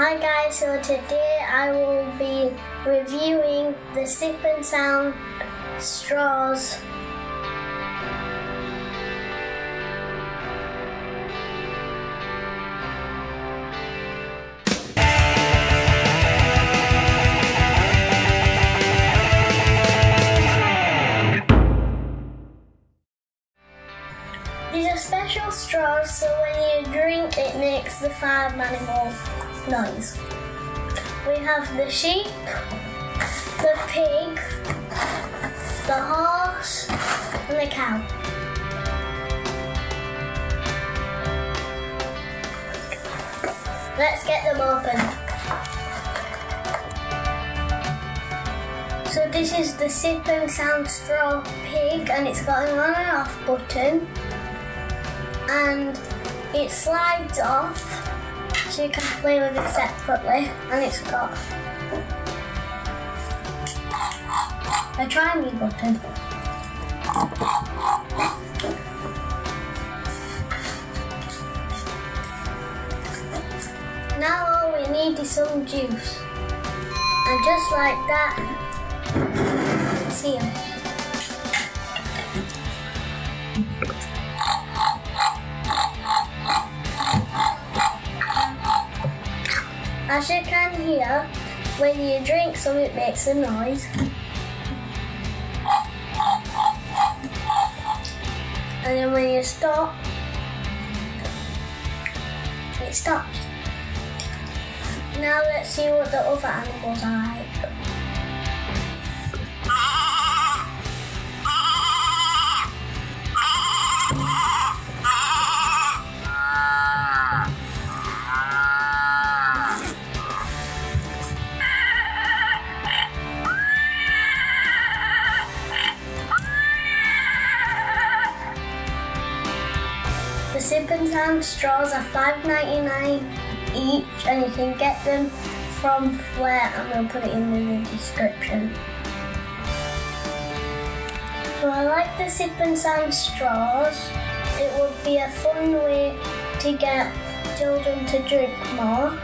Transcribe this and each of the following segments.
Hi guys, so today I will be reviewing the Sip and Sound straws. These are special straws, so when you drink it makes the 5 animal noise. We have the sheep, the pig, the horse, and the cow. Let's get them open. So this is the Sip and Sound straw pig, and it's got an on and off button. And it slides off, so you can play with it separately, and it's got a try me button. Now all we need is some juice, and just like that, see them. As you can hear, when you drink some it makes a noise. And then when you stop, it stops. Now let's see what the other animals are like. The Sip and Sound straws are $5.99 each, and you can get them from Flair, and we'll put it in the description. So I like the Sip and Sound straws. It would be a fun way to get children to drink more.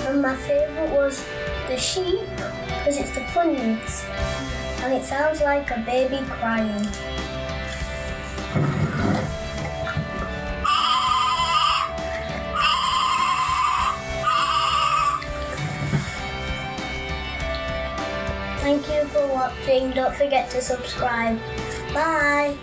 And my favourite was the sheep, because it's the funniest, and it sounds like a baby crying. Thank you for watching. Don't forget to subscribe. Bye.